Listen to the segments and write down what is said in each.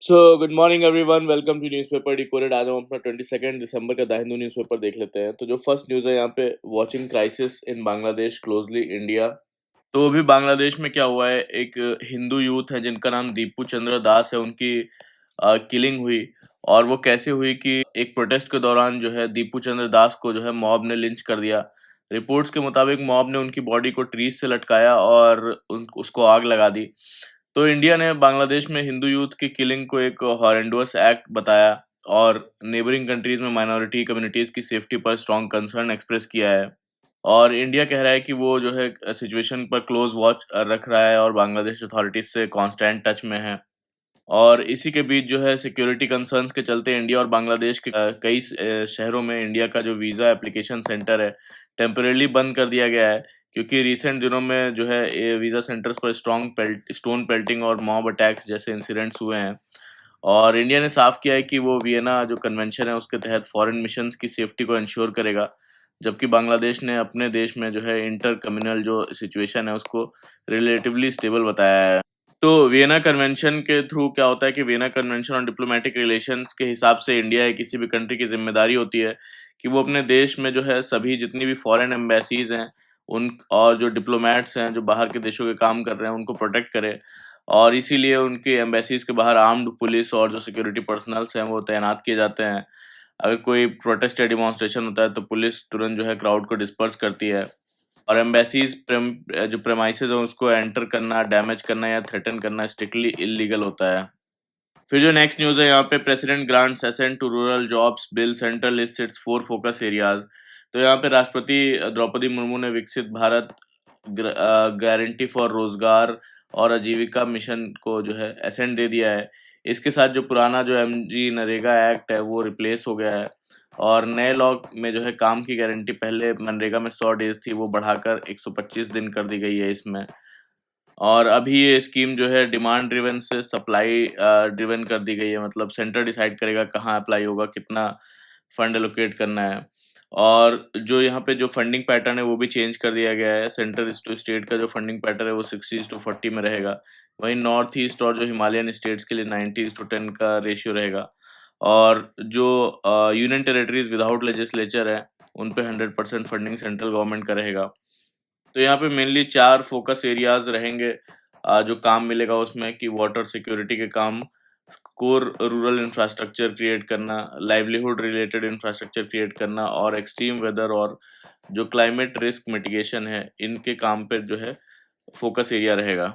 So good morning everyone, welcome to newspaper decoded. आज हम अपना 22 दिसंबर का द हिंदू न्यूज़पेपर देख लेते हैं। तो जो फर्स्ट न्यूज़ है यहाँ पे, watching crisis in Bangladesh closely India. तो अभी बांग्लादेश में क्या हुआ है, एक हिंदू यूथ है जिनका नाम दीपू चंद्र दास है, उनकी किलिंग हुई। और वो कैसे हुई कि एक प्रोटेस्ट के दौरान जो है दीपू चंद्र दास को जो है मॉब ने लिंच कर दिया। रिपोर्ट्स के मुताबिक मॉब ने उनकी बॉडी को ट्रीज से लटकाया और उसको आग लगा दी। तो इंडिया ने बांग्लादेश में हिंदू यूथ की किलिंग को एक हॉरेंडोस एक्ट बताया और नेबरिंग कंट्रीज में माइनॉरिटी कम्युनिटीज की सेफ्टी पर स्ट्रॉन्ग कंसर्न एक्सप्रेस किया है। और इंडिया कह रहा है कि वो जो है सिचुएशन पर क्लोज वॉच रख रहा है और बांग्लादेश अथॉरिटीज से कांस्टेंट टच में है। और इसी के बीच जो है सिक्योरिटी कंसर्न्स के चलते इंडिया और बांग्लादेश के कई शहरों में इंडिया का जो वीज़ा एप्लीकेशन सेंटर है टेम्परेली बंद कर दिया गया है, क्योंकि रिसेंट दिनों में जो है ये वीज़ा सेंटर्स पर स्टोन पेल्टिंग और मॉब अटैक्स जैसे इंसिडेंट्स हुए हैं। और इंडिया ने साफ किया है कि वो वियना जो कन्वेंशन है उसके तहत फॉरेन मिशंस की सेफ्टी को इंश्योर करेगा, जबकि बांग्लादेश ने अपने देश में जो है इंटर कम्युनल जो सिचुएशन है उसको रिलेटिवली स्टेबल बताया है। तो वियना कन्वेंशन के थ्रू क्या होता है कि Vienna convention on diplomatic relations के हिसाब से इंडिया या किसी भी कंट्री की जिम्मेदारी होती है कि वो अपने देश में जो है सभी जितनी भी फॉरेन एम्बेसीज हैं उन और जो डिप्लोमेट्स हैं जो बाहर के देशों के काम कर रहे हैं उनको प्रोटेक्ट करे। और इसीलिए उनके एम्बेसीज के बाहर आर्म्ड पुलिस और जो सिक्योरिटी पर्सनल्स हैं वो तैनात किए जाते हैं। अगर कोई प्रोटेस्ट या डिमॉन्स्ट्रेशन होता है तो पुलिस तुरंत जो है क्राउड को डिस्पर्स करती है। और एम्बेसीज जो प्रेमाइसेस है उसको एंटर करना, डैमेज करना या थ्रेटन करना स्ट्रिक्टली इलीगल होता है। फिर जो नेक्स्ट न्यूज़ है यहाँ पे, president grants assent to rural jobs bill, central list its 4 focus areas. तो यहाँ पे राष्ट्रपति द्रौपदी मुर्मू ने विकसित भारत गारंटी फॉर रोजगार और आजीविका मिशन को जो है असेंट दे दिया है। इसके साथ जो पुराना जो एमजी नरेगा एक्ट है वो रिप्लेस हो गया है। और नए लॉ में जो है काम की गारंटी पहले मनरेगा में 100 डेज थी, वो बढ़ाकर 125 दिन कर दी गई है इसमें। और अभी ये स्कीम जो है डिमांड ड्रिवन से सप्लाई ड्रिवन कर दी गई है, मतलब सेंटर डिसाइड करेगा कहाँ अप्लाई होगा, कितना फंड एलोकेट करना है। और जो यहाँ पे जो फंडिंग पैटर्न है वो भी चेंज कर दिया गया है। सेंटर टू स्टेट का जो फंडिंग पैटर्न है वो 60:40 में रहेगा। वहीं नॉर्थ ईस्ट और जो हिमालयन स्टेट्स के लिए 90:10 का रेशियो रहेगा। और जो यूनियन टेरिटरीज विदाउट लेजिस्लेचर है उन पे 100% फंडिंग सेंट्रल गवर्नमेंट का रहेगा। तो यहाँ पे मेनली 4 फोकस एरियाज रहेंगे। जो काम मिलेगा उसमें कि वाटर सिक्योरिटी के काम, कोर रूरल इंफ्रास्ट्रक्चर क्रिएट करना, लाइवलीहुड रिलेटेड इंफ्रास्ट्रक्चर क्रिएट करना और एक्सट्रीम वेदर और जो क्लाइमेट रिस्क मिटिगेशन है इनके काम पे जो है फोकस एरिया रहेगा।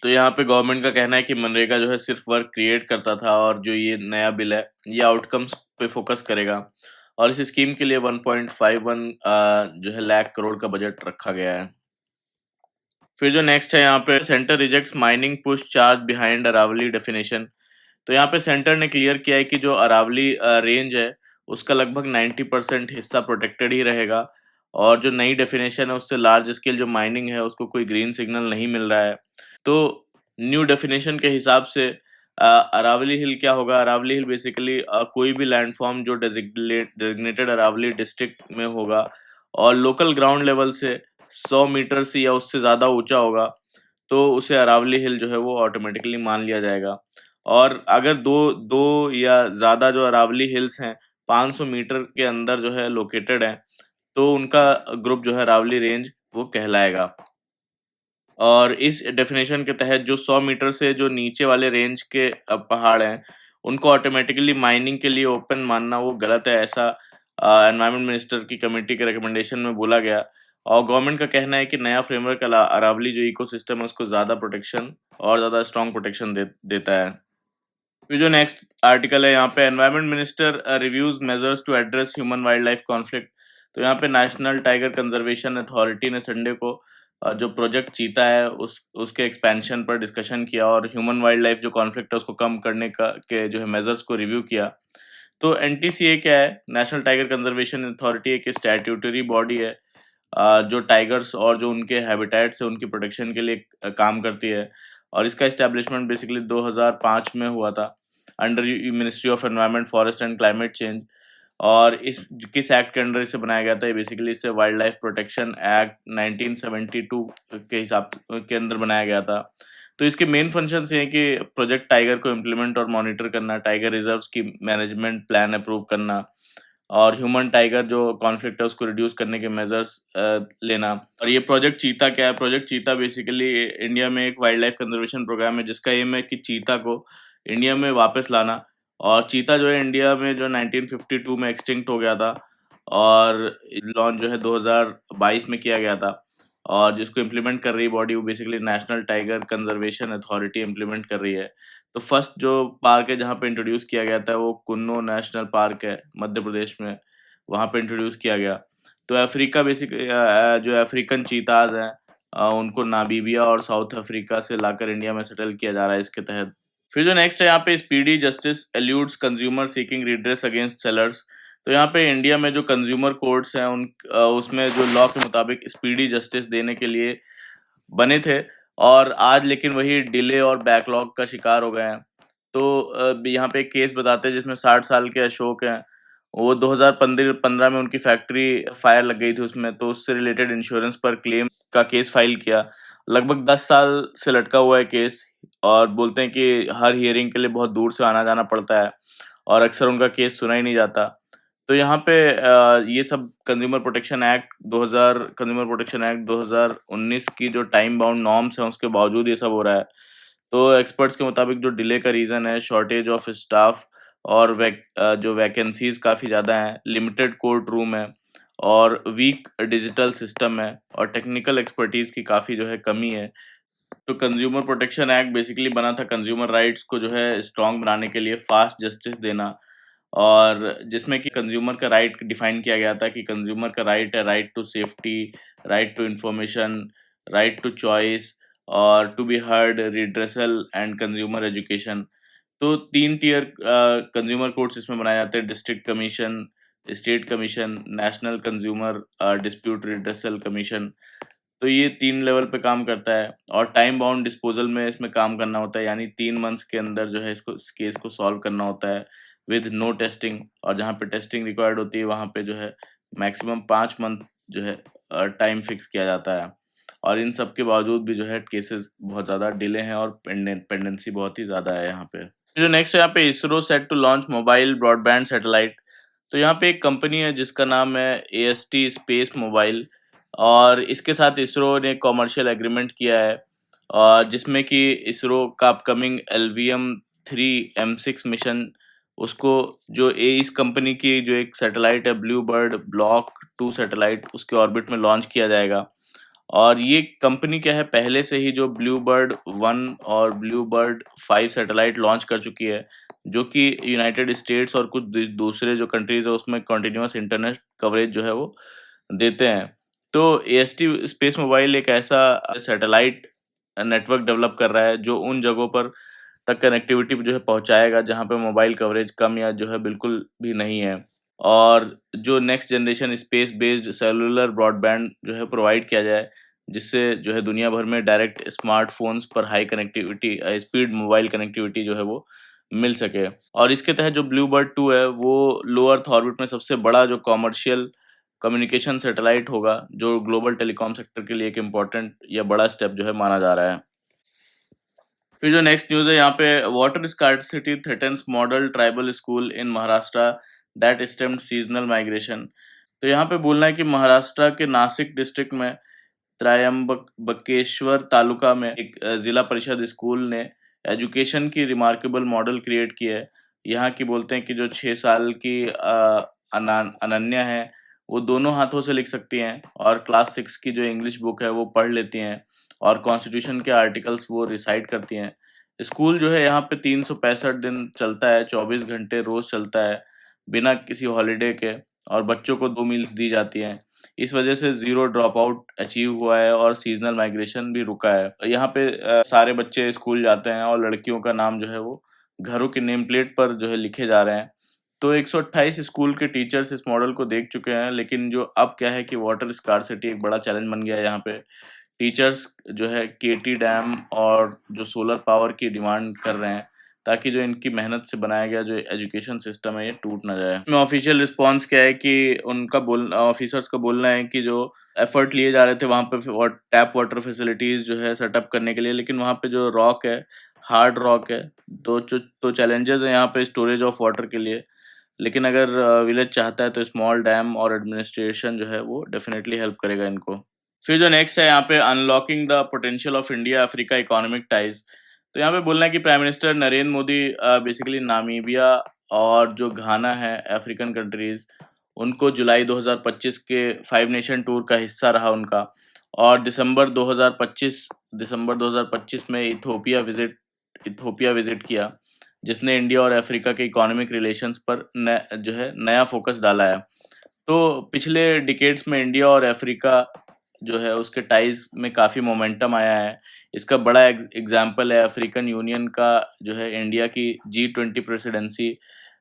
तो यहाँ पे गवर्नमेंट का कहना है कि मनरेगा जो है सिर्फ वर्क क्रिएट करता था और जो ये नया बिल है ये आउटकम्स पे फोकस करेगा। और इस स्कीम के लिए 1.51 जो है लाख करोड़ का बजट रखा गया है। फिर जो नेक्स्ट है यहाँ पे, centre rejects mining push charge behind Aravalli definition. तो यहाँ पे सेंटर ने क्लियर किया है कि जो अरावली रेंज है उसका लगभग 90% हिस्सा प्रोटेक्टेड ही रहेगा। और जो नई डेफिनेशन है उससे लार्ज स्केल जो माइनिंग है उसको कोई ग्रीन सिग्नल नहीं मिल रहा है। तो न्यू डेफिनेशन के हिसाब से अरावली हिल क्या होगा, अरावली हिल बेसिकली कोई भी लैंडफॉर्म जो डेजिग्नेटेड अरावली डिस्ट्रिक्ट में होगा और लोकल ग्राउंड लेवल से 100 मीटर से या उससे ज़्यादा ऊंचा होगा तो उसे अरावली हिल जो है वो ऑटोमेटिकली मान लिया जाएगा। और अगर दो दो या ज़्यादा जो अरावली हिल्स हैं 500 मीटर के अंदर जो है लोकेटेड हैं तो उनका ग्रुप जो है अरावली रेंज वो कहलाएगा। और इस डेफिनेशन के तहत जो 100 मीटर से जो नीचे वाले रेंज के पहाड़ हैं उनको ऑटोमेटिकली माइनिंग के लिए ओपन मानना वो गलत है, ऐसा एनवायरनमेंट मिनिस्टर की कमेटी के रिकमेंडेशन में बोला गया। और गवर्नमेंट का कहना है कि नया फ्रेमवर्क अरावली जो इकोसिस्टम है उसको ज़्यादा प्रोटेक्शन और ज़्यादा स्ट्रॉन्ग प्रोटेक्शन देता है। फिर जो नेक्स्ट आर्टिकल है यहाँ पे, environment minister reviews measures to address human wild life conflict. तो यहाँ पे नेशनल टाइगर कंजर्वेशन अथॉरिटी ने संडे को जो प्रोजेक्ट चीता है उसके एक्सपेंशन पर डिस्कशन किया और ह्यूमन वाइल्ड लाइफ जो कॉन्फ्लिक्ट है उसको कम करने का के जो है मेजर्स को रिव्यू किया। तो एनटीसीए क्या है, नेशनल टाइगर कंजर्वेशन अथॉरिटी एक स्टैट्यूटरी बॉडी है जो टाइगर्स और जो उनके हैबिटेट्स है उनकी प्रोटेक्शन के लिए काम करती है। और इसका इस्टेब्लिशमेंट बेसिकली 2005 में हुआ था under ministry of environment forest and climate change. और इस किस एक्ट के अंडर इसे बनाया गया था, ये बेसिकली इसे वाइल्ड लाइफ प्रोटेक्शन एक्ट 1972 के हिसाब के अंदर बनाया गया था। तो इसके मेन फंक्शंस ये हैं कि प्रोजेक्ट टाइगर को इम्प्लीमेंट और मॉनिटर करना, टाइगर रिजर्व्स की मैनेजमेंट प्लान अप्रूव करना, और ह्यूमन टाइगर जो कॉन्फ्लिक्ट है उसको रिड्यूस करने के मेजर्स लेना। और ये प्रोजेक्ट चीता क्या है? प्रोजेक्ट चीता बेसिकली इंडिया में एक वाइल्ड लाइफ कंजर्वेशन प्रोग्राम है जिसका एम है कि चीता को इंडिया में वापस लाना। और चीता जो है इंडिया में जो 1952 में एक्सटिंक्ट हो गया था, और लॉन्च जो है 2022 में किया गया था, और जिसको इम्प्लीमेंट कर रही बॉडी वो basically national Tiger Conservation authority implement कर रही है। तो फर्स्ट जो पार्क है जहाँ पे इंट्रोड्यूस किया गया था वो कुन्नो नेशनल पार्क है मध्य प्रदेश में, वहाँ पे इंट्रोड्यूस किया गया। तो अफ्रीका बेसिकली जो अफ्रीकन चीताज हैं उनको नामीबिया और साउथ अफ्रीका से लाकर इंडिया में सेटल किया जा रहा है इसके तहत। फिर जो नेक्स्ट है यहाँ पे speedy justice alludes consumer seeking redress against sellers. तो यहाँ पे इंडिया में जो कंज्यूमर कोर्ट्स हैं उसमें जो लॉ के मुताबिक स्पीडी जस्टिस देने के लिए बने थे, और आज लेकिन वही डिले और बैकलॉग का शिकार हो गए हैं। तो यहाँ पे एक केस बताते हैं जिसमें 60 साल के अशोक हैं, वो 2015 में उनकी फैक्ट्री फायर लग गई थी उसमें, तो उससे रिलेटेड इंश्योरेंस पर क्लेम का केस फाइल किया। लगभग 10 साल से लटका हुआ है केस, और बोलते हैं कि हर हियरिंग के लिए बहुत दूर से आना जाना पड़ता है और अक्सर उनका केस सुना ही नहीं जाता। तो यहाँ पे ये सब कंज्यूमर प्रोटेक्शन एक्ट 2019 की जो टाइम बाउंड नॉर्म्स हैं उसके बावजूद ये सब हो रहा है। तो एक्सपर्ट्स के मुताबिक जो डिले का रीज़न है शॉर्टेज ऑफ स्टाफ, और जो वैकेंसीज काफ़ी ज़्यादा हैं, लिमिटेड कोर्ट रूम है, और वीक डिजिटल सिस्टम है, और टेक्निकल एक्सपर्टीज़ की काफ़ी जो है कमी है। तो कंज्यूमर प्रोटेक्शन एक्ट बेसिकली बना था कंज्यूमर राइट्स को जो है स्ट्रॉन्ग बनाने के लिए, फास्ट जस्टिस देना, और जिसमें कि कंज्यूमर का राइट डिफाइन किया गया था कि कंज्यूमर का राइट है right to safety, right to information, right to choice, और to be heard, redressal and consumer education. तो 3 टियर कंज्यूमर कोर्ट्स इसमें बनाए जाते हैं: district commission, state commission, national consumer dispute redressal commission. तो ये 3 लेवल पे काम करता है, और टाइम बाउंड डिस्पोजल में इसमें काम करना होता है, यानी 3 मंथ्स के अंदर जो है इस केस को सॉल्व करना होता है विद नो टेस्टिंग, और जहाँ पे टेस्टिंग रिक्वायर्ड होती है वहाँ पे जो है मैक्सिमम 5 मंथ जो है टाइम फिक्स किया जाता है। और इन सब के बावजूद भी जो है केसेस बहुत ज़्यादा डिले हैं और पेंडेंसी बहुत ही ज़्यादा है यहाँ पे। जो नेक्स्ट है यहाँ पे ISRO set to launch mobile broadband satellite. तो यहाँ पे एक कंपनी है जिसका नाम है एएसटी स्पेस मोबाइल, और इसके साथ इसरो ने कॉमर्शियल एग्रीमेंट किया है, और जिसमें कि इसरो का अपकमिंग LVM-3 M6 मिशन, उसको जो इस कंपनी की जो एक सैटेलाइट है ब्लू बर्ड ब्लॉक 2 सैटेलाइट, उसके ऑर्बिट में लॉन्च किया जाएगा। और ये कंपनी क्या है, पहले से ही जो ब्लू बर्ड 1 और ब्लू बर्ड 5 सैटेलाइट लॉन्च कर चुकी है, जो कि यूनाइटेड स्टेट्स और कुछ दूसरे जो कंट्रीज है उसमें कंटिन्यूअस इंटरनेट कवरेज जो है वो देते हैं। तो एएसटी स्पेस मोबाइल एक ऐसा सैटेलाइट नेटवर्क डेवलप कर रहा है जो उन जगहों पर तक कनेक्टिविटी जो है पहुंचाएगा जहां पे मोबाइल कवरेज कम या जो है बिल्कुल भी नहीं है, और जो next generation space based cellular broadband जो है प्रोवाइड किया जाए, जिससे जो है दुनिया भर में डायरेक्ट स्मार्टफोन्स पर high connectivity speed mobile connectivity जो है वो मिल सके। और इसके तहत जो ब्लू बर्ड 2 है वो लो अर्थ ऑर्बिट में सबसे बड़ा जो कॉमर्शियल कम्युनिकेशन सैटेलाइट होगा, जो ग्लोबल टेलीकॉम सेक्टर के लिए एक इम्पोर्टेंट या बड़ा स्टेप जो है माना जा रहा है। फिर जो नेक्स्ट न्यूज़ है यहाँ पे, water scarcity threatens model tribal school in Maharashtra that stemmed seasonal migration. तो यहाँ पे बोलना है कि महाराष्ट्र के नासिक डिस्ट्रिक्ट में त्रयंबकेश्वर तालुका में एक जिला परिषद स्कूल ने एजुकेशन की रिमार्केबल मॉडल क्रिएट की है। यहाँ की बोलते हैं कि जो 6 साल की अनन्या है वो दोनों हाथों से लिख सकती हैं, और क्लास 6 की जो इंग्लिश बुक है वो पढ़ लेती हैं, और कॉन्स्टिट्यूशन के आर्टिकल्स वो रिसाइट करती हैं। स्कूल जो है यहाँ पे 365 दिन चलता है, 24 घंटे रोज चलता है बिना किसी हॉलीडे के, और बच्चों को 2 मील्स दी जाती हैं। इस वजह से ज़ीरो ड्रॉप आउट अचीव हुआ है और सीजनल माइग्रेशन भी रुका है। यहाँ पे सारे बच्चे स्कूल जाते हैं, और लड़कियों का नाम जो है वो घरों के नेम प्लेट पर जो है लिखे जा रहे हैं। तो 128 स्कूल के टीचर्स इस मॉडल को देख चुके हैं, लेकिन जो अब क्या है कि वाटर स्कार्सिटी एक बड़ा चैलेंज बन गया है यहाँ पे। टीचर्स जो है केटी डैम और जो सोलर पावर की डिमांड कर रहे हैं, ताकि जो इनकी मेहनत से बनाया गया जो एजुकेशन सिस्टम है ये टूट ना जाए। इसमें ऑफिशियल रिस्पॉन्स क्या है कि उनका ऑफिसर्स का बोलना है कि जो एफर्ट लिए जा रहे थे वहाँ पे और टैप वाटर फैसिलिटीज जो है सेटअप करने के लिए, लेकिन वहाँ पे जो रॉक है, हार्ड रॉक है, तो चैलेंजेस है यहाँ पे स्टोरेज ऑफ वाटर के लिए। लेकिन अगर विलेज चाहता है तो स्मॉल डैम और एडमिनिस्ट्रेशन जो है वो डेफिनेटली हेल्प करेगा इनको। फिर जो नेक्स्ट है यहाँ पे unlocking the potential of India Africa economic ties. तो यहाँ पे बोलना है कि prime minister Narendra Modi basically Namibia और जो घाना है अफ्रीकन कंट्रीज, उनको जुलाई 2025 के 5 नेशन टूर का हिस्सा रहा उनका। और दिसंबर 2025 में इथोपिया विजिट किया, जिसने इंडिया और अफ्रीका के इकोनॉमिक रिलेशंस पर जो है नया फोकस डाला है। तो पिछले डिकेड्स में इंडिया और अफ्रीका जो है उसके टाइज में काफ़ी मोमेंटम आया है। इसका बड़ा एग्जाम्पल है अफ्रीकन यूनियन का जो है इंडिया की G20 प्रेसिडेंसी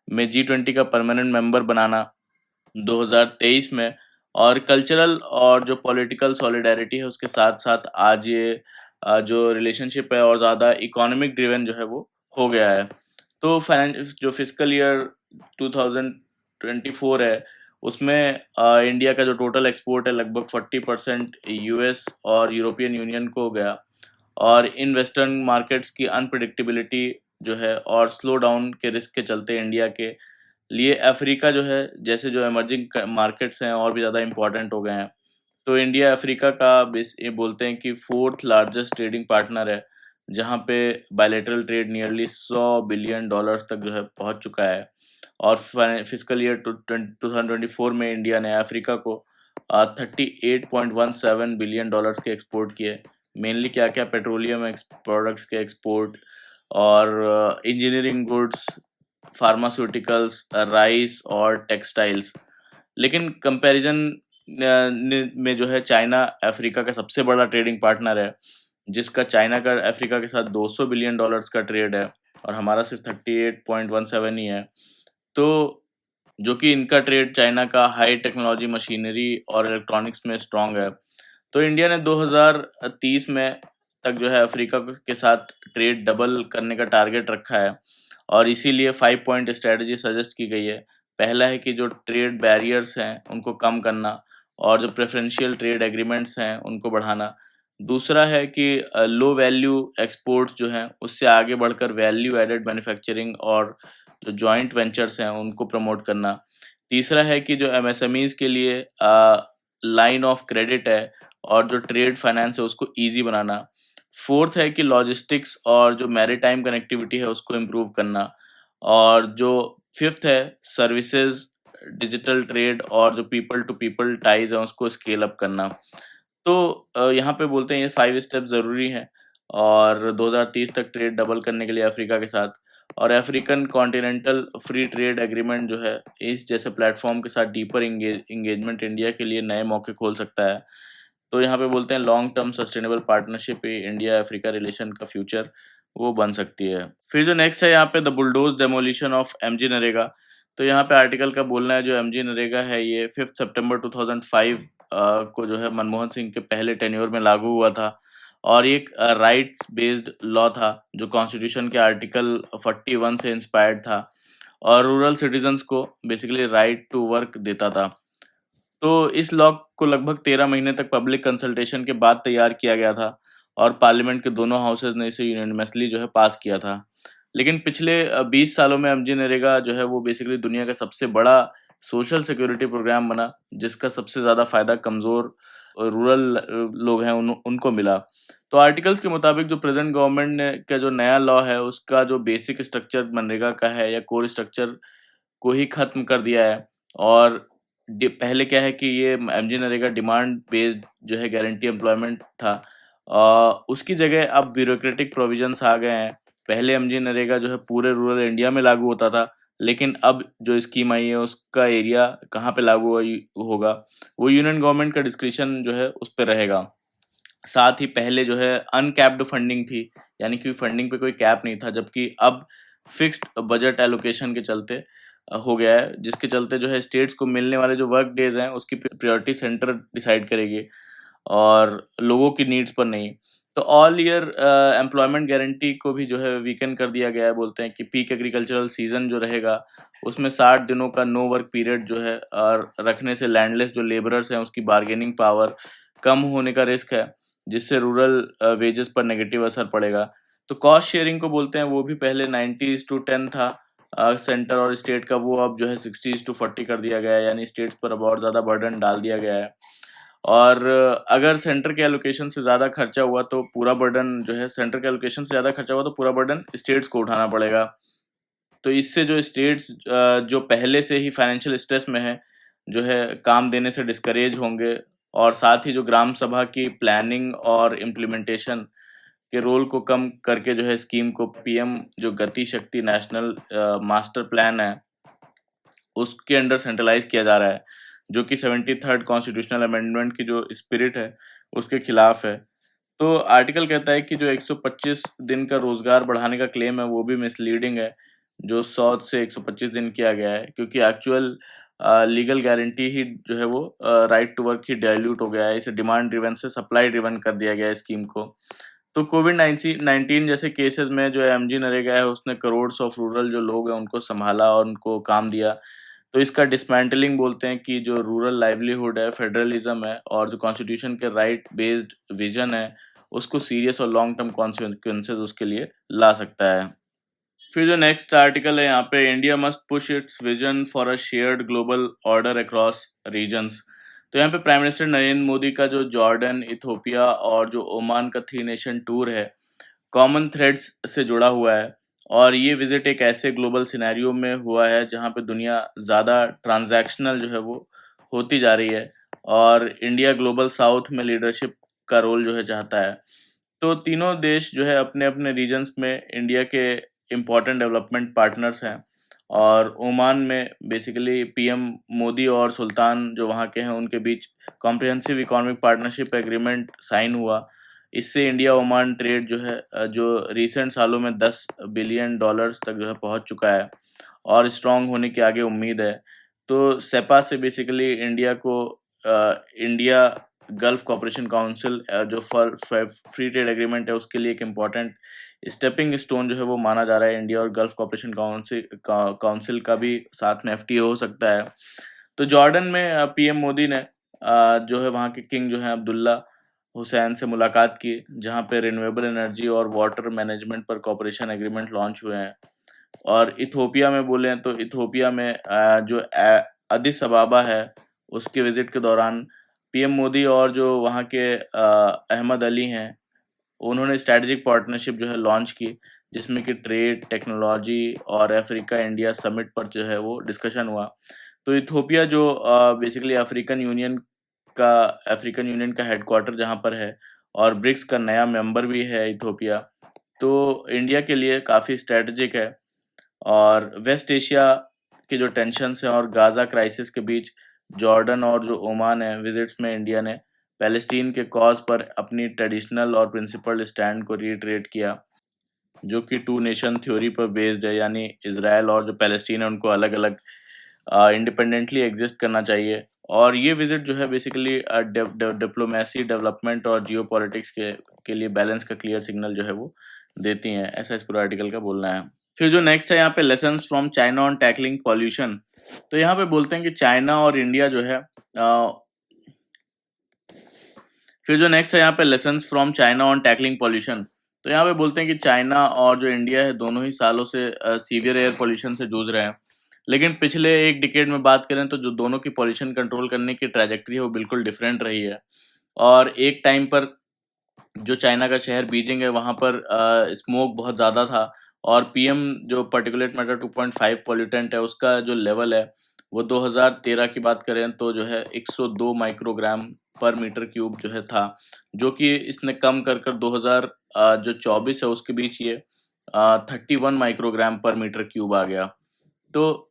में G20 का परमानेंट मेंबर बनाना 2023 में। और कल्चरल और जो पॉलिटिकल सॉलिडारिटी है उसके साथ साथ आज ये जो रिलेशनशिप है और ज़्यादा इकोनॉमिक ड्रिवन जो है वो हो गया है। तो फाइनेंस जो फिस्कल ईयर 2024 है उसमें इंडिया का जो टोटल एक्सपोर्ट है लगभग 40% यूएस और यूरोपियन यूनियन को हो गया। और इन वेस्टर्न मार्केट्स की अनप्रिडिक्टेबिलिटी जो है और स्लो डाउन के रिस्क के चलते इंडिया के लिए अफ्रीका जो है जैसे जो इमर्जिंग मार्केट्स हैं और भी ज़्यादा इम्पोर्टेंट हो गए हैं। तो इंडिया अफ्रीका का ये बोलते हैं कि फोर्थ लार्जेस्ट ट्रेडिंग पार्टनर है, जहाँ पे बायलैटरल ट्रेड नियरली $100 बिलियन तक जो है पहुँच चुका है। और फिस्कल ईयर 2024 में इंडिया ने अफ्रीका को $38.17 बिलियन के एक्सपोर्ट किए। मेनली क्या क्या पेट्रोलियम प्रोडक्ट्स के एक्सपोर्ट और इंजीनियरिंग गुड्स, फार्मास्यूटिकल्स, राइस और टेक्सटाइल्स। लेकिन कंपैरिजन में जो है चाइना अफ्रीका का सबसे बड़ा ट्रेडिंग पार्टनर है, जिसका चाइना का अफ्रीका के साथ $200 बिलियन का ट्रेड है और हमारा सिर्फ 38.17 ही है। तो जो कि इनका ट्रेड चाइना का हाई टेक्नोलॉजी मशीनरी और इलेक्ट्रॉनिक्स में स्ट्रांग है। तो इंडिया ने 2030 में तक जो है अफ्रीका के साथ ट्रेड डबल करने का टारगेट रखा है और इसीलिए 5 पॉइंट स्ट्रेटजी सजेस्ट की गई है। पहला है कि जो ट्रेड बैरियर्स हैं उनको कम करना और जो प्रेफरेंशियल ट्रेड एग्रीमेंट्स हैं उनको बढ़ाना। दूसरा है कि लो वैल्यू एक्सपोर्ट्स जो हैं उससे आगे बढ़कर वैल्यू एडेड मैन्युफैक्चरिंग और जो जॉइंट वेंचर्स हैं उनको प्रमोट करना। तीसरा है कि जो एमएसएमईज के लिए लाइन ऑफ क्रेडिट है और जो ट्रेड फाइनेंस है उसको ईजी बनाना। फोर्थ है कि लॉजिस्टिक्स और जो मैरीटाइम कनेक्टिविटी है उसको इम्प्रूव करना। और जो फिफ्थ है सर्विसेज, डिजिटल ट्रेड और जो पीपल टू पीपल टाइज है उसको स्केल अप करना। तो यहाँ पे बोलते हैं ये 5 स्टेप ज़रूरी हैं और 2030 तक ट्रेड डबल करने के लिए अफ्रीका के साथ। और African continental free trade agreement जो है इस जैसे प्लेटफॉर्म के साथ डीपर इंगेजमेंट इंडिया के लिए नए मौके खोल सकता है। तो यहाँ पे बोलते हैं long term sustainable partnership India Africa relation का फ्यूचर वो बन सकती है। फिर जो नेक्स्ट है यहाँ पे the bulldoze demolition of MG NREGA. तो यहाँ पे आर्टिकल का बोलना है जो एमजी नरेगा है ये 5 सितंबर 2005 को जो है मनमोहन सिंह के पहले टेन्योर में लागू हुआ था और एक राइट्स बेस्ड लॉ था जो कॉन्स्टिट्यूशन के आर्टिकल 41 से इंस्पायर्ड था और रूरल सिटीजन्स को बेसिकली राइट टू वर्क देता था। तो इस लॉ को लगभग 13 महीने तक पब्लिक कंसल्टेशन के बाद तैयार किया गया था और पार्लियामेंट के दोनों हाउसेज ने इसे यूनानिमसली जो है पास किया था। लेकिन पिछले 20 सालों में एमजी नरेगा जो है वो बेसिकली दुनिया का सबसे बड़ा सोशल सिक्योरिटी प्रोग्राम बना, जिसका सबसे ज़्यादा फायदा कमज़ोर रूरल लोग हैं उनको मिला। तो आर्टिकल्स के मुताबिक जो प्रेजेंट गवर्नमेंट ने का जो नया लॉ है उसका जो बेसिक स्ट्रक्चर मनरेगा का है या कोर स्ट्रक्चर को ही खत्म कर दिया है। और पहले क्या है कि ये एमजी नरेगा डिमांड बेस्ड जो है गारंटी एम्प्लॉयमेंट था। उसकी जगह अब ब्यूरोक्रेटिक प्रोविजंस आ गए हैं। पहले एमजी नरेगा जो है पूरे रूरल इंडिया में लागू होता था, लेकिन अब जो स्कीम आई है उसका एरिया कहाँ पे लागू होगा वो यूनियन गवर्नमेंट का डिस्क्रिप्शन जो है उस पर रहेगा। साथ ही पहले जो है अनकैप्ड फंडिंग थी, यानी कि फंडिंग पे कोई कैप नहीं था, जबकि अब फिक्स्ड बजट एलोकेशन के चलते हो गया है, जिसके चलते जो है स्टेट्स को मिलने वाले जो वर्क डेज हैं उसकी प्रायोरिटी सेंटर डिसाइड करेगी और लोगों की नीड्स पर नहीं। तो ऑल ईयर एम्प्लॉयमेंट गारंटी को भी जो है वीकन कर दिया गया है। बोलते हैं कि पीक एग्रीकल्चरल सीजन जो रहेगा उसमें 60 दिनों का नो वर्क पीरियड जो है और रखने से लैंडलेस जो लेबरर्स हैं उसकी बार्गेनिंग पावर कम होने का रिस्क है, जिससे रूरल वेजेस पर नेगेटिव असर पड़ेगा। तो कॉस्ट शेयरिंग को बोलते हैं, वो भी पहले 90:10 था सेंटर और स्टेट का, वो अब जो है 60:40 कर दिया गया है, यानी स्टेट्स पर अब और ज़्यादा बर्डन डाल दिया गया है। और अगर सेंटर के एलोकेशन से ज़्यादा खर्चा हुआ तो पूरा बर्डन जो है, सेंटर के एलोकेशन से ज़्यादा खर्चा हुआ तो पूरा बर्डन स्टेट्स को उठाना पड़ेगा। तो इससे जो स्टेट्स जो पहले से ही फाइनेंशियल स्ट्रेस में है, जो है काम देने से डिस्करेज होंगे, और साथ ही जो ग्राम सभा की प्लानिंग और इम्प्लीमेंटेशन के रोल को कम करके जो है स्कीम को पीएम जो गति शक्ति नेशनल मास्टर प्लान है उसके अंडर सेंट्रलाइज किया जा रहा है, जो कि 73rd कॉन्स्टिट्यूशनल अमेंडमेंट की जो स्पिरिट है उसके खिलाफ है। तो आर्टिकल कहता है कि जो 125 दिन का रोजगार बढ़ाने का क्लेम है वो भी मिसलीडिंग है, जो 100 से 125 दिन किया गया है, क्योंकि एक्चुअल लीगल गारंटी ही जो है वो राइट टू वर्क ही डाइल्यूट हो गया है। इसे डिमांड ड्रिवन से सप्लाई ड्रिवन कर दिया गया है स्कीम को। तो कोविड 19 जैसे केसेस में जो एमजी नरेगा है उसने करोड्स ऑफ रूरल जो लोग हैं उनको संभाला और उनको काम दिया। तो इसका डिसमेंटलिंग बोलते हैं कि जो रूरल लाइवलीहुड है, फेडरलिज्म है और जो कॉन्स्टिट्यूशन के राइट बेस्ड विजन है उसको सीरियस और लॉन्ग टर्म कॉन्सिक्वेंसेस उसके लिए ला सकता है। फिर जो नेक्स्ट आर्टिकल है यहाँ पे, India must push its vision for a shared global order across regions. तो यहाँ पे प्राइम मिनिस्टर नरेंद्र मोदी का जो जॉर्डन, इथोपिया और जो ओमान का 3 नेशन टूर है कॉमन थ्रेड्स से जुड़ा हुआ है। और ये विजिट एक ऐसे ग्लोबल सिनेरियो में हुआ है जहाँ पे दुनिया ज़्यादा ट्रांजैक्शनल जो है वो होती जा रही है, और इंडिया ग्लोबल साउथ में लीडरशिप का रोल जो है चाहता है। तो तीनों देश जो है अपने अपने रीजन्स में इंडिया के इम्पोर्टेंट डेवलपमेंट पार्टनर्स हैं। और ओमान में बेसिकली पीएम मोदी और सुल्तान जो वहाँ के हैं उनके बीच comprehensive economic partnership agreement sign हुआ। इससे इंडिया ओमान ट्रेड जो है जो रिसेंट सालों में $10 बिलियन तक जो है पहुँच चुका है और स्ट्रांग होने की आगे उम्मीद है। तो सेपा से बेसिकली इंडिया को इंडिया गल्फ कॉपरेशन काउंसिल जो फॉर फ्री ट्रेड एग्रीमेंट है उसके लिए एक इम्पॉर्टेंट स्टेपिंग स्टोन जो है वो माना जा रहा है। इंडिया और गल्फ कॉपरेशन काउंसिल का भी साथ में एफटीए हो सकता है। तो जॉर्डन में पीएम मोदी ने जो है वहाँ के किंग जो है अब्दुल्ला हुसैन से मुलाकात की, जहाँ पे रिन्यूएबल एनर्जी और वाटर मैनेजमेंट पर कॉपरेशन एग्रीमेंट लॉन्च हुए हैं। और इथोपिया में बोलें तो इथोपिया में जो अदिस अबाबा है उसके विजिट के दौरान पीएम मोदी और जो वहाँ के अहमद अली हैं उन्होंने स्ट्रैटेजिक पार्टनरशिप जो है लॉन्च की, जिसमें कि ट्रेड, टेक्नोलॉजी और अफ्रीका इंडिया समिट पर जो है वो डिस्कशन हुआ। तो इथोपिया जो बेसिकली अफ्रीकन यूनियन का हेडक्वार्टर जहाँ पर है और ब्रिक्स का नया मेंबर भी है इथोपिया, तो इंडिया के लिए काफ़ी स्ट्रैटेजिक है। और वेस्ट एशिया के जो टेंशन्स हैं और गाज़ा क्राइसिस के बीच जॉर्डन और जो ओमान है विजिट्स में इंडिया ने पैलेस्टीन के कॉज पर अपनी ट्रेडिशनल और प्रिंसिपल स्टैंड को रीइटरेट किया, जो कि 2 नेशन थ्योरी पर बेस्ड है, यानी इसराइल और जो पैलेस्टीन है उनको अलग अलग इंडिपेंडेंटली एग्जिस्ट करना चाहिए। और ये विजिट जो है बेसिकली डिप्लोमेसी, डेवलपमेंट और जियो पॉलिटिक्स के लिए बैलेंस का क्लियर सिग्नल जो है वो देती हैं, ऐसा इस पूरे आर्टिकल का बोलना है। फिर जो नेक्स्ट है यहाँ पे, lessons from China on tackling pollution. तो यहाँ पे बोलते हैं कि चाइना और इंडिया जो है फिर जो नेक्स्ट है यहाँ पे, lessons from China on tackling pollution. तो यहाँ पे बोलते हैं कि चाइना और जो इंडिया है दोनों ही सालों से सीवियर एयर पॉल्यूशन से जूझ रहे हैं। लेकिन पिछले एक डिकेड में बात करें तो जो दोनों की पॉल्यूशन कंट्रोल करने की ट्रैजेक्टरी है वो बिल्कुल डिफरेंट रही है। और एक टाइम पर जो चाइना का शहर बीजिंग है वहाँ पर स्मोक बहुत ज़्यादा था, और पीएम जो पार्टिकुलेट मैटर 2.5 पॉल्यूटेंट है उसका जो लेवल है वो 2013 की बात करें तो जो है 102 माइक्रोग्राम पर मीटर क्यूब जो है था, जो कि इसने कम कर कर 2000 जो 24 है उसके बीच ये 31 माइक्रोग्राम पर मीटर क्यूब आ गया। तो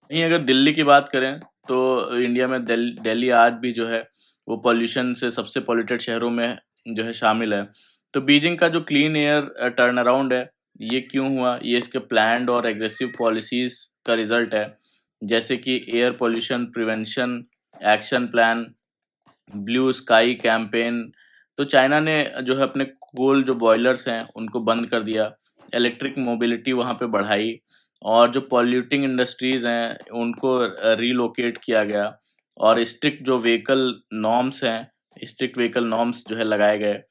नहीं, अगर दिल्ली की बात करें तो इंडिया में दिल्ली आज भी जो है वो पॉल्यूशन से सबसे पॉल्यूटेड शहरों में जो है शामिल है। तो बीजिंग का जो क्लीन एयर टर्न अराउंड है ये क्यों हुआ, ये इसके प्लान्ड और एग्रेसिव पॉलिसीज का रिजल्ट है, जैसे कि air pollution prevention action plan, blue sky campaign, तो चाइना ने जो है अपने कोल जो बॉयलर्स हैं उनको बंद कर दिया, इलेक्ट्रिक मोबिलिटी वहाँ पे बढ़ाई और जो पॉल्यूटिंग इंडस्ट्रीज़ हैं उनको रिलोकेट किया गया और स्ट्रिक्ट व्हीकल नॉर्म्स जो है लगाए गए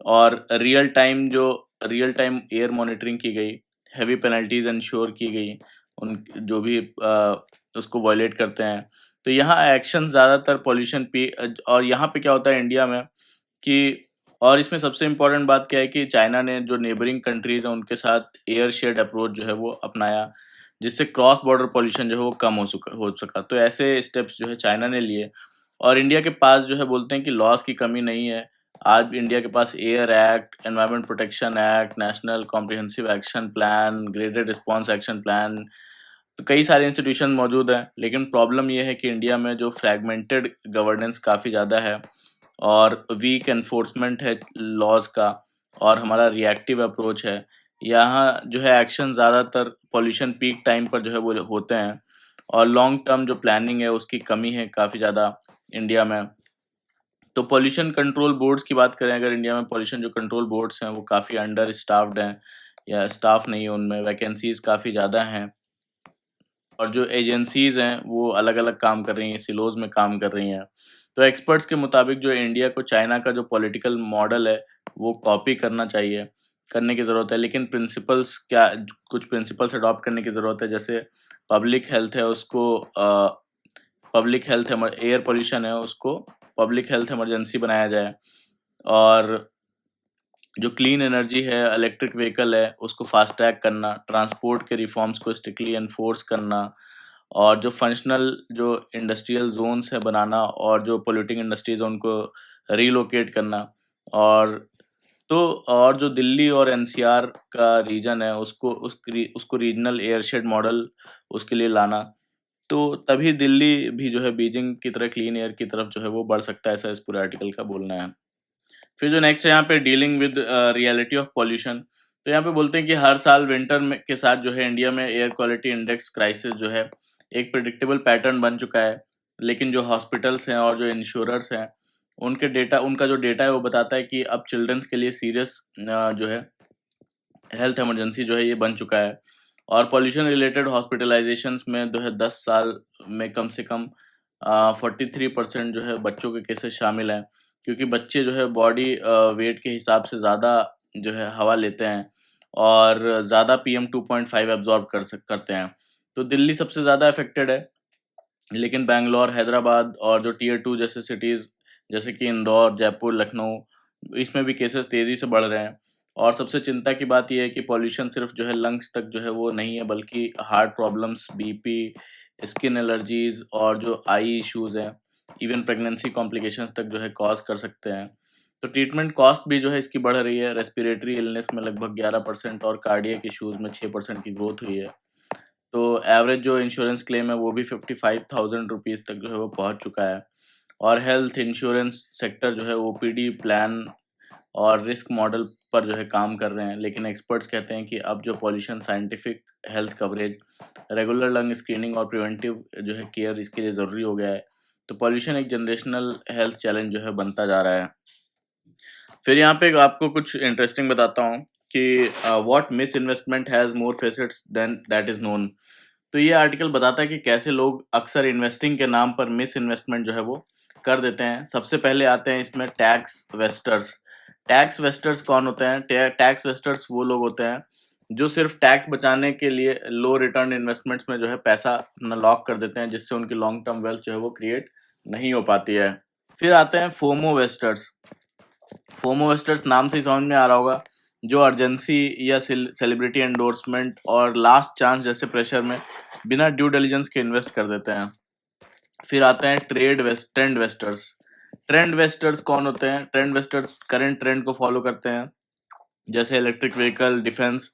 और रियल टाइम एयर मॉनिटरिंग की गई, हेवी पेनल्टीज इंश्योर की गई उन जो भी उसको वायलेट करते हैं। तो यहाँ एक्शन ज़्यादातर पॉल्यूशन पे और यहाँ पे क्या होता है इंडिया में कि और इसमें सबसे इम्पोर्टेंट बात क्या है कि चाइना ने जो नेबरिंग कंट्रीज़ हैं उनके साथ एयर शेयर्ड अप्रोच जो है वो अपनाया, जिससे क्रॉस बॉर्डर पॉल्यूशन जो है वो कम हो सका। तो ऐसे स्टेप्स जो है चाइना ने लिए और इंडिया के पास जो है बोलते हैं कि लॉज़ की कमी नहीं है। आज भी इंडिया के पास air act, environment protection act, national comprehensive action plan, graded response action plan, तो कई सारे इंस्टीट्यूशन मौजूद हैं। लेकिन प्रॉब्लम ये है कि इंडिया में जो फ्रैगमेंटेड गवर्नेंस काफ़ी ज़्यादा है और वीक एनफोर्समेंट है लॉज़ का और हमारा रिएक्टिव अप्रोच है। यहाँ जो है एक्शन ज़्यादातर पॉल्यूशन पीक टाइम पर जो है वो होते हैं और लॉन्ग टर्म जो प्लानिंग है उसकी कमी है काफ़ी ज़्यादा इंडिया में। तो पॉल्यूशन कंट्रोल बोर्ड्स की बात करें, अगर इंडिया में पॉल्यूशन जो कंट्रोल बोर्ड्स हैं वो काफ़ी अंडर स्टाफ्ड हैं या स्टाफ नहीं है, उनमें वैकेंसीज़ काफ़ी ज़्यादा हैं और जो एजेंसीज़ हैं वो अलग-अलग काम कर रही हैं, सिलोज़ में काम कर रही हैं। तो एक्सपर्ट्स के मुताबिक जो इंडिया को चाइना का जो पॉलिटिकल मॉडल है वो कॉपी करना चाहिए, करने की ज़रूरत है। लेकिन कुछ प्रिंसिपल्स अडॉप्ट करने की ज़रूरत है, जैसे पब्लिक हेल्थ है उसको पब्लिक हेल्थ एयर पॉल्यूशन है उसको पब्लिक हेल्थ इमरजेंसी बनाया जाए और जो क्लीन एनर्जी है, इलेक्ट्रिक व्हीकल है, उसको फास्ट ट्रैक करना, ट्रांसपोर्ट के रिफॉर्म्स को स्ट्रिक्टली एनफोर्स करना और जो फंक्शनल जो इंडस्ट्रियल ज़ोन्स है बनाना और जो पोल्यूटिंग इंडस्ट्रीज़ है उनको रिलोकेट करना और तो और जो दिल्ली और एनसीआर का रीजन है उसको रीजनल एयरशेड मॉडल उसके लिए लाना। तो तभी दिल्ली भी जो है बीजिंग की तरह क्लीन एयर की तरफ जो है वो बढ़ सकता है, ऐसा इस पूरे आर्टिकल का बोलना है। फिर जो नेक्स्ट है यहाँ पे dealing with reality of pollution. तो यहाँ पे बोलते हैं कि हर साल विंटर में के साथ जो है इंडिया में एयर क्वालिटी इंडेक्स क्राइसिस जो है एक प्रिडिक्टेबल पैटर्न बन चुका है। लेकिन जो हॉस्पिटल्स हैं और जो इंश्योरर्स हैं उनका जो डेटा है वो बताता है कि अब चिल्ड्रंस के लिए सीरियस जो है हेल्थ इमरजेंसी जो है ये बन चुका है और पॉल्यूशन रिलेटेड हॉस्पिटलाइजेशंस में जो है 10 साल में कम से कम 43% जो है बच्चों के केसेस शामिल हैं, क्योंकि बच्चे जो है बॉडी वेट के हिसाब से ज़्यादा जो है हवा लेते हैं और ज़्यादा PM2.5 एब्जॉर्ब करते हैं। तो दिल्ली सबसे ज़्यादा अफेक्टेड है, लेकिन बैंगलोर, हैदराबाद और जो टियर 2 जैसे सिटीज़ जैसे कि इंदौर, जयपुर, लखनऊ, इसमें भी केसेस तेज़ी से बढ़ रहे हैं। और सबसे चिंता की बात ये है कि पॉल्यूशन सिर्फ जो है लंग्स तक जो है वो नहीं है, बल्कि heart problems, BP, skin allergies और जो आई इश्यूज़ हैं, इवन प्रेगनेंसी कॉम्प्लिकेशंस तक जो है कॉज़ कर सकते हैं। तो ट्रीटमेंट कॉस्ट भी जो है इसकी बढ़ रही है, रेस्पिरेटरी इलनेस में लगभग 11% और कार्डियक इश्यूज़ में 6% की ग्रोथ हुई है। तो एवरेज जो इंश्योरेंस क्लेम है वो भी 55,000 रुपीज़ तक जो है वो पहुंच चुका है और हेल्थ इंश्योरेंस सेक्टर जो है ओपीडी प्लान और रिस्क मॉडल पर जो है काम कर रहे हैं। लेकिन एक्सपर्ट्स कहते हैं कि अब जो pollution scientific health coverage, regular lung screening और प्रिवेंटिव जो है केयर इसके लिए ज़रूरी हो गया है। तो पॉल्यूशन एक जनरेशनल हेल्थ चैलेंज जो है बनता जा रहा है। फिर यहाँ पे आपको कुछ इंटरेस्टिंग बताता हूँ कि what misinvestment has more facets than that is known. तो ये आर्टिकल बताता है कि कैसे लोग अक्सर इन्वेस्टिंग के नाम पर मिस इन्वेस्टमेंट जो है वो कर देते हैं। सबसे पहले आते हैं इसमें टैक्स वेस्टर्स। टैक्स वेस्टर्स कौन होते हैं? टैक्स वेस्टर्स वो लोग होते हैं जो सिर्फ टैक्स बचाने के लिए लो रिटर्न इन्वेस्टमेंट्स में जो है पैसा अपना लॉक कर देते हैं, जिससे उनकी लॉन्ग टर्म वेल्थ जो है वो क्रिएट नहीं हो पाती है। फिर आते हैं फोमो वेस्टर्स। फोमो वेस्टर्स नाम से ही समझ में आ रहा होगा, जो अर्जेंसी या सेलिब्रिटी एंडोर्समेंट और लास्ट चांस जैसे प्रेशर में बिना ड्यू डिलिजेंस के इन्वेस्ट कर देते हैं। फिर आते हैं ट्रेंड वेस्टर्स। ट्रेंड वेस्टर्स कौन होते हैं? ट्रेंड वेस्टर्स करंट ट्रेंड को फॉलो करते हैं, जैसे इलेक्ट्रिक व्हीकल, डिफेंस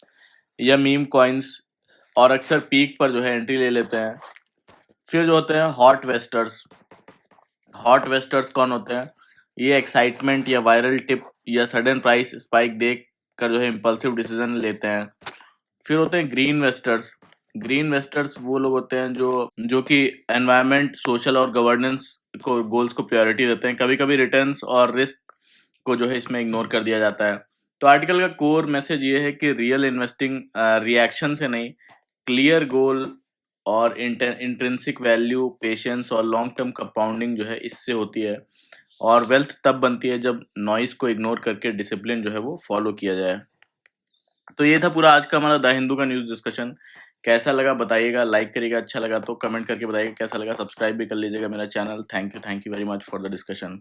या मीम कॉइन्स, और अक्सर पीक पर जो है एंट्री ले लेते हैं। फिर जो होते हैं हॉट वेस्टर्स कौन होते हैं? ये एक्साइटमेंट या वायरल टिप या सडन प्राइस स्पाइक देख कर जो है इम्पल्सिव डिसीजन लेते हैं। फिर होते हैं ग्रीन वेस्टर्स वो लोग होते हैं जो कि एनवायरनमेंट, सोशल और गवर्नेंस को गोल्स को प्रायोरिटी देते हैं। कभी कभी रिटर्न्स और रिस्क को जो है इसमें इग्नोर कर दिया जाता है। तो आर्टिकल का कोर मैसेज ये है कि रियल इन्वेस्टिंग रिएक्शन से नहीं, क्लियर गोल और इंट्रिंसिक वैल्यू, पेशेंस और लॉन्ग टर्म कंपाउंडिंग जो है इससे होती है। और वेल्थ तब बनती है जब नॉइस को इग्नोर करके डिसिप्लिन जो है वो फॉलो किया जाए। तो ये था पूरा आज का हमारा द हिंदू का न्यूज़ डिस्कशन। कैसा लगा बताइएगा, लाइक करिएगा, अच्छा लगा तो कमेंट करके बताइएगा कैसा लगा, सब्सक्राइब भी कर लीजिएगा मेरा channel. Thank you very much for the discussion.